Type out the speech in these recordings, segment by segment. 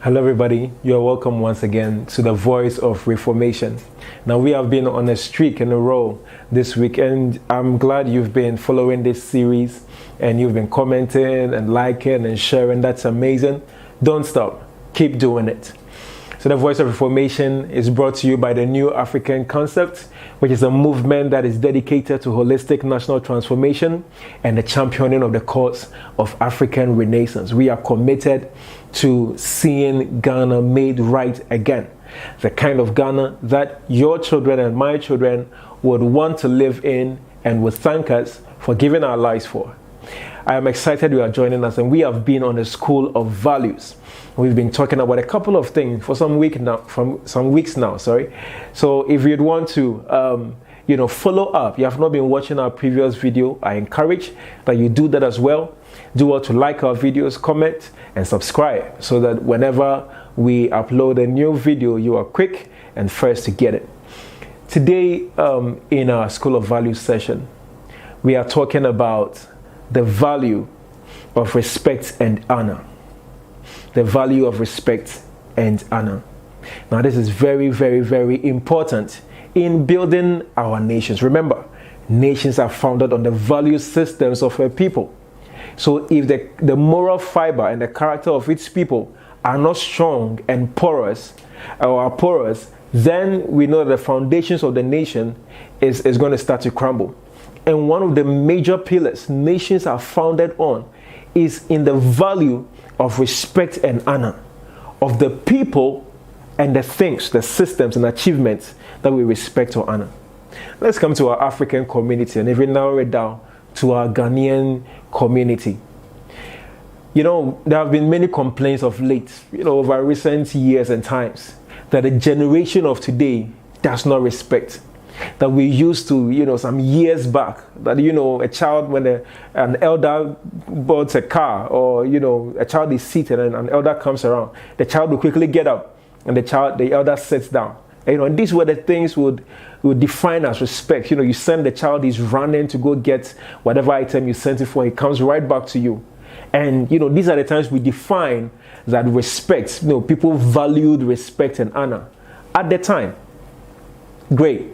Hello everybody, you are welcome once again to the Voice of Reformation. Now we have been on a streak in a row this week, and I'm glad you've been following this series and you've been commenting and liking and sharing. That's amazing. Don't stop, keep doing it. So the Voice of Reformation is brought to you by the New African Concept, which is a movement that is dedicated to holistic national transformation and the championing of the cause of African Renaissance. We are committed to seeing Ghana made right again. The kind of Ghana that your children and my children would want to live in and would thank us for giving our lives for. I am excited you are joining us, and we have been on a school of values. We've been talking about a couple of things for some weeks now. So if you'd want to follow up, you have not been watching our previous video, I encourage that you do that as well. Do well to like our videos, comment, and subscribe so that whenever we upload a new video, you are quick and first to get it. Today, in our School of Values session, we are talking about the value of respect and honor. The value of respect and honor. Now, this is very, very, very important in building our nations. Remember, nations are founded on the value systems of a people. So if the moral fiber and the character of its people are not strong and porous, then we know the foundations of the nation is going to start to crumble. And one of the major pillars nations are founded on is in the value of respect and honor of the people and the things, the systems and achievements that we respect or honor. Let's come to our African community and even narrow it down to our Ghanaian community. There have been many complaints of late, over recent years and times, that the generation of today does not respect. That we used to, some years back, that, a child, when an elder boards a car, or, a child is seated and an elder comes around, the child will quickly get up and the elder sits down. And these were the things would define as respect. You send the child, he's running to go get whatever item you sent it for, he comes right back to you. And, these are the times we define that respect, people valued respect and honor at the time. Great.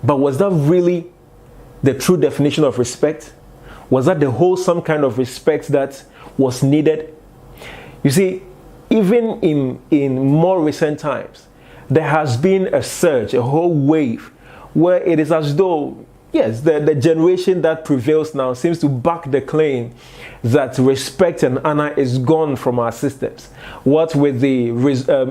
But was that really the true definition of respect? Was that the wholesome kind of respect that was needed? You see, even in more recent times, there has been a surge, a whole wave, where it is as though, yes, the generation that prevails now seems to back the claim that respect and honor is gone from our systems. What with the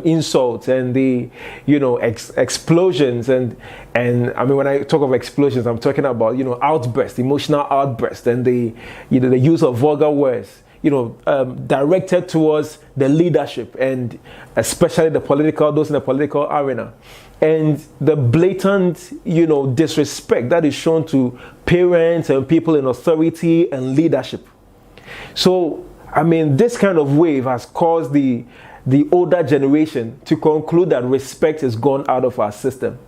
insults and the explosions and I mean, when I talk of explosions, I'm talking about outbursts, emotional outbursts, and the use of vulgar words, directed towards the leadership and especially those in the political arena. And the blatant, disrespect that is shown to parents and people in authority and leadership. So, I mean, this kind of wave has caused the older generation to conclude that respect is gone out of our system.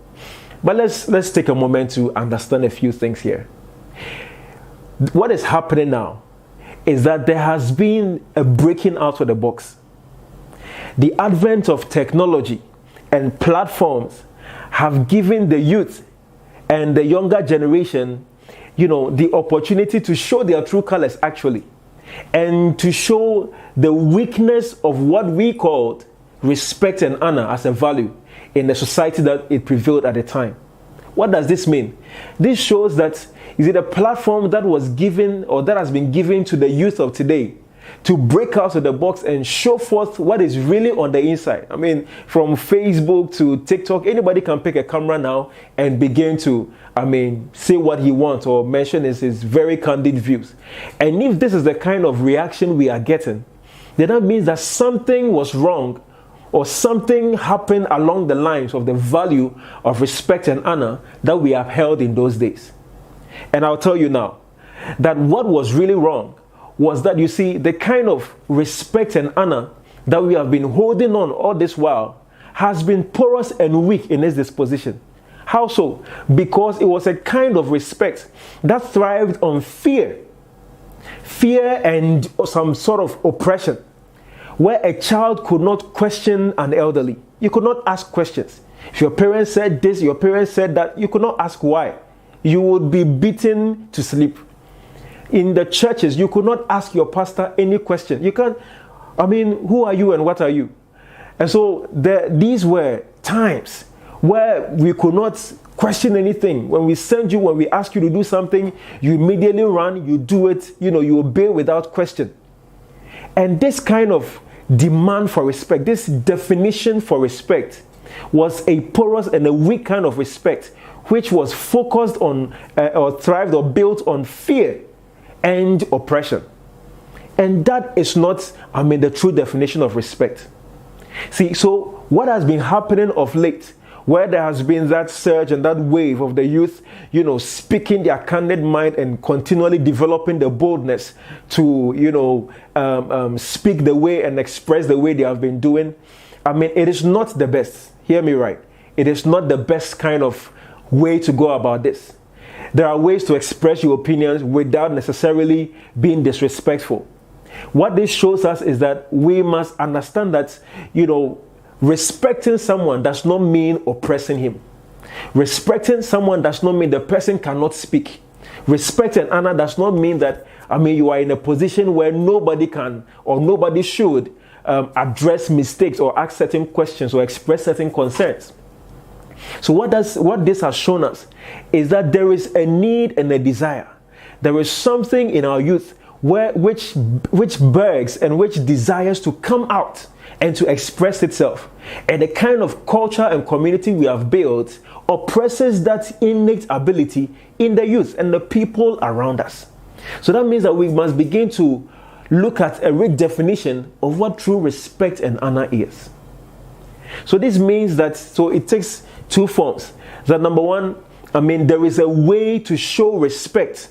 But let's take a moment to understand a few things here. What is happening now is that there has been a breaking out of the box. The advent of technology and platforms have given the youth and the younger generation, the opportunity to show their true colors actually, and to show the weakness of what we called respect and honor as a value in the society that it prevailed at the time. What does this mean? This shows that is it a platform that was given or that has been given to the youth of today to break out of the box and show forth what is really on the inside. I mean, from Facebook to TikTok, anybody can pick a camera now and begin to, say what he wants or mention his very candid views. And if this is the kind of reaction we are getting, then that means that something was wrong or something happened along the lines of the value of respect and honor that we upheld in those days. And I'll tell you now that what was really wrong was that, you see, the kind of respect and honor that we have been holding on all this while has been porous and weak in its disposition. How so? Because it was a kind of respect that thrived on fear and some sort of oppression. where a child could not question an elderly. You could not ask questions. If your parents said this, your parents said that, you could not ask why. You would be beaten to sleep. In the churches, you could not ask your pastor any question. You can't, who are you and what are you? And so these were times where we could not question anything. When we ask you to do something, you immediately run, you do it, you obey without question. And this kind of demand for respect, this definition for respect, was a porous and a weak kind of respect, which was focused on or thrived or built on fear and oppression. And that is not, the true definition of respect. See, so what has been happening of late, where there has been that surge and that wave of the youth, speaking their candid mind and continually developing the boldness to, speak the way and express the way they have been doing. It is not the best. Hear me right. It is not the best kind of way to go about this. There are ways to express your opinions without necessarily being disrespectful. What this shows us is that we must understand that, respecting someone does not mean oppressing him. Respecting someone does not mean the person cannot speak. Respect and honor does not mean that, you are in a position where nobody can or nobody should address mistakes or ask certain questions or express certain concerns. So what this has shown us is that there is a need and a desire. There is something in our youth which begs and which desires to come out and to express itself. And the kind of culture and community we have built oppresses that innate ability in the youth and the people around us. So that means that we must begin to look at a redefinition of what true respect and honor is. So this means that, it takes two forms. That number one, there is a way to show respect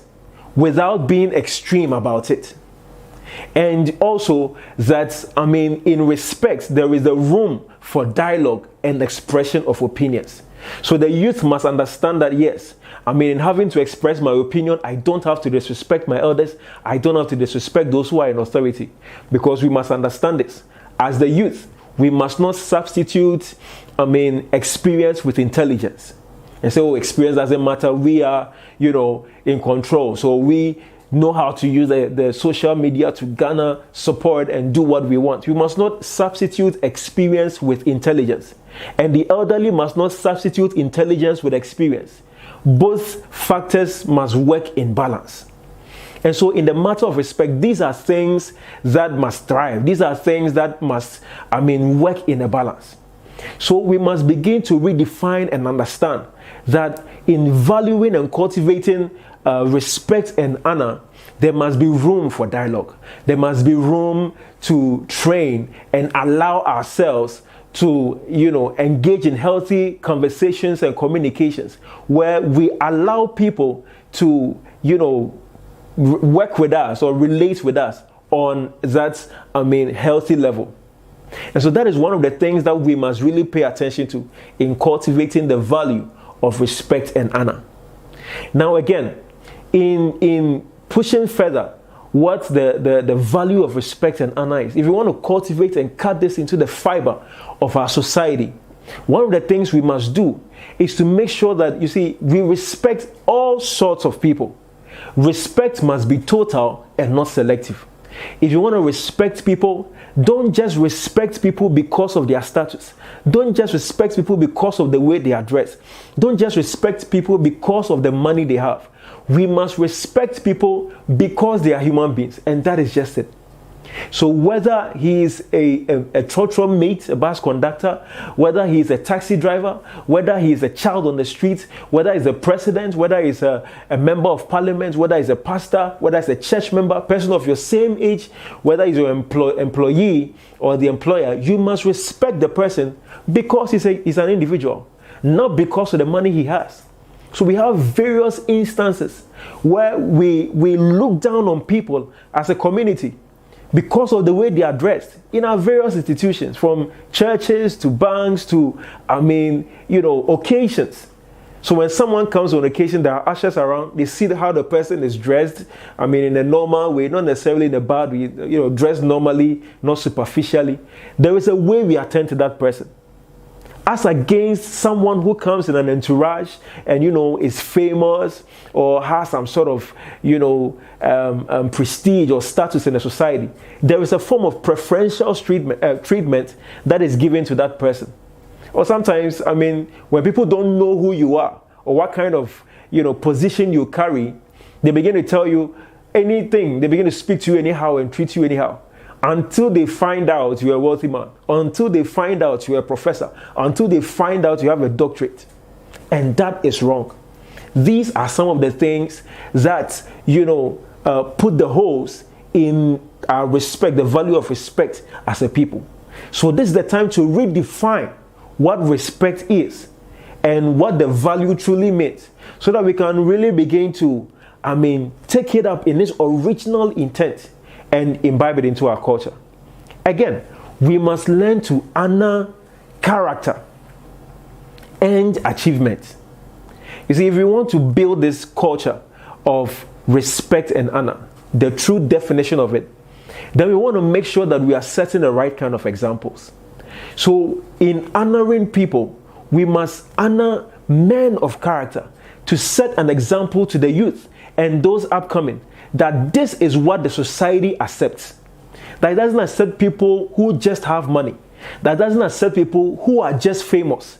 without being extreme about it. And also that, in respect, there is a room for dialogue and expression of opinions. So the youth must understand that, yes, in having to express my opinion, I don't have to disrespect my elders. I don't have to disrespect those who are in authority. Because we must understand this. As the youth, we must not substitute, experience with intelligence. And say, experience doesn't matter. We are, in control. So we know how to use the social media to garner support and do what we want. We must not substitute experience with intelligence. And the elderly must not substitute intelligence with experience. Both factors must work in balance. And so in the matter of respect, these are things that must thrive. These are things that must, work in a balance. So we must begin to redefine and understand that in valuing and cultivating respect and honor, there must be room for dialogue. There must be room to train and allow ourselves to, engage in healthy conversations and communications where we allow people to, work with us or relate with us on that, healthy level. And so that is one of the things that we must really pay attention to in cultivating the value of respect and honor. Now again, in pushing further what the value of respect and honor is, if you want to cultivate and cut this into the fiber of our society, one of the things we must do is to make sure that, we respect all sorts of people. Respect must be total and not selective. If you want to respect people, don't just respect people because of their status. Don't just respect people because of the way they are dressed. Don't just respect people because of the money they have. We must respect people because they are human beings, and that is just it. So whether he is a trotro mate, a bus conductor, whether he is a taxi driver, whether he is a child on the street, whether he's a president, whether he's a member of parliament, whether he's a pastor, whether he's a church member, person of your same age, whether he's your employee or the employer, you must respect the person because he's an individual, not because of the money he has. So we have various instances where we look down on people as a community because of the way they are dressed in our various institutions, from churches to banks to, occasions. So when someone comes on occasion, there are ushers around, they see how the person is dressed. I mean, in a normal way, not necessarily in a bad way, dressed normally, not superficially. There is a way we attend to that person. As against someone who comes in an entourage and, is famous or has some sort of, prestige or status in the society. There is a form of preferential treatment that is given to that person. Or sometimes, when people don't know who you are or what kind of, position you carry, they begin to tell you anything. They begin to speak to you anyhow and treat you anyhow. Until they find out you're a wealthy man, until they find out you're a professor, until they find out you have a doctorate. And that is wrong. These are some of the things that, put the holes in our respect, the value of respect as a people. So this is the time to redefine what respect is and what the value truly means, so that we can really begin to, take it up in its original intent and imbibe it into our culture. Again, we must learn to honor character and achievement. You see, if we want to build this culture of respect and honor, the true definition of it, then we want to make sure that we are setting the right kind of examples. So in honoring people, we must honor men of character to set an example to the youth and those upcoming, that this is what the society accepts. That it doesn't accept people who just have money. That doesn't accept people who are just famous.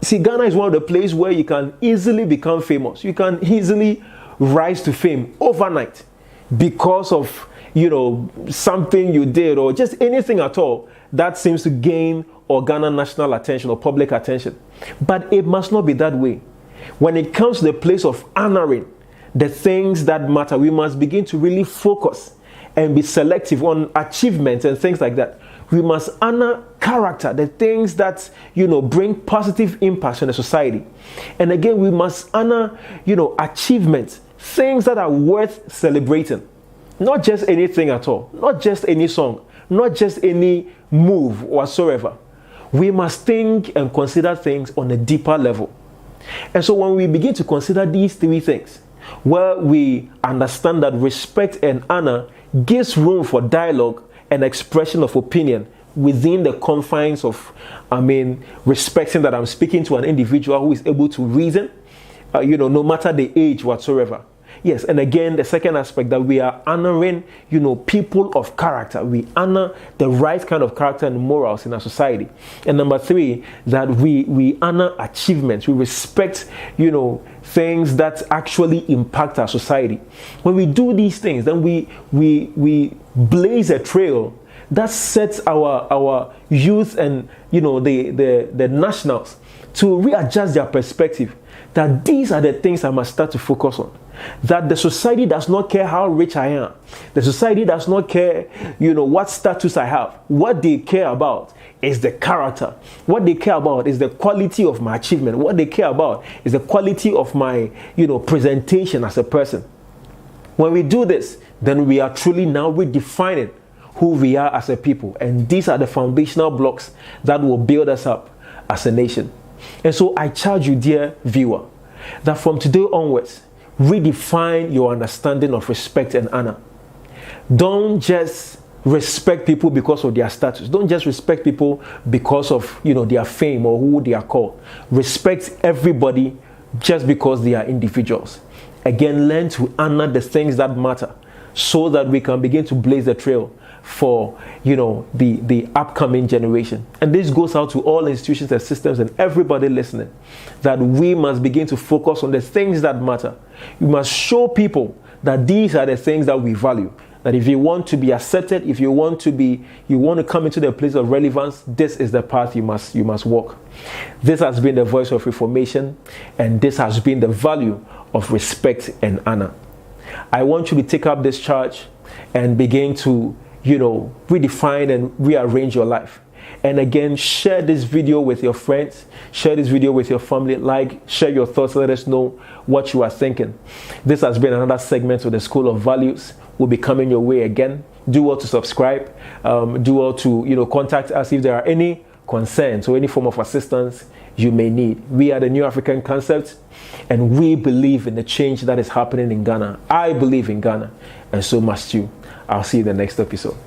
See, Ghana is one of the places where you can easily become famous. You can easily rise to fame overnight because of, something you did or just anything at all that seems to gain or garner national attention or public attention. But it must not be that way. When it comes to the place of honoring the things that matter, we must begin to really focus and be selective on achievements and things like that. We must honor character, the things that, bring positive impact on the society. And again, we must honor, achievements, things that are worth celebrating. Not just anything at all, not just any song, not just any move whatsoever. We must think and consider things on a deeper level. And so when we begin to consider these three things, where we understand that respect and honor gives room for dialogue and expression of opinion within the confines of, respecting that I'm speaking to an individual who is able to reason, no matter the age whatsoever. Yes, and again, the second aspect, that we are honoring, people of character. We honor the right kind of character and morals in our society. And number three, that we honor achievements. We respect, things that actually impact our society. When we do these things, then we blaze a trail that sets our youth and, the nationals to readjust their perspective, that these are the things I must start to focus on. That the society does not care how rich I am. The society does not care, what status I have. What they care about is the character. What they care about is the quality of my achievement. What they care about is the quality of my, presentation as a person. When we do this, then we are truly now redefining who we are as a people. And these are the foundational blocks that will build us up as a nation. And so I charge you, dear viewer, that from today onwards, redefine your understanding of respect and honor. Don't just respect people because of their status. Don't just respect people because of, their fame or who they are called. Respect everybody just because they are individuals. Again, learn to honor the things that matter so that we can begin to blaze the trail for, the upcoming generation. And this goes out to all institutions and systems and everybody listening, that we must begin to focus on the things that matter. We must show people that these are the things that we value. That if you want to be accepted, if you want to come into the place of relevance, this is the path you must walk. This has been the Voice of Reformation, and this has been the value of respect and honor. I want you to take up this charge and begin to redefine and rearrange your life. And again, share this video with your friends, share this video with your family, share your thoughts, let us know what you are thinking. This has been another segment of the School of Values. We'll be coming your way again. Do well to subscribe, do well to contact us if there are any concerns or any form of assistance you may need. We are the New African Concept, and we believe in the change that is happening in Ghana. I believe in Ghana, and so must you. I'll see you in the next episode.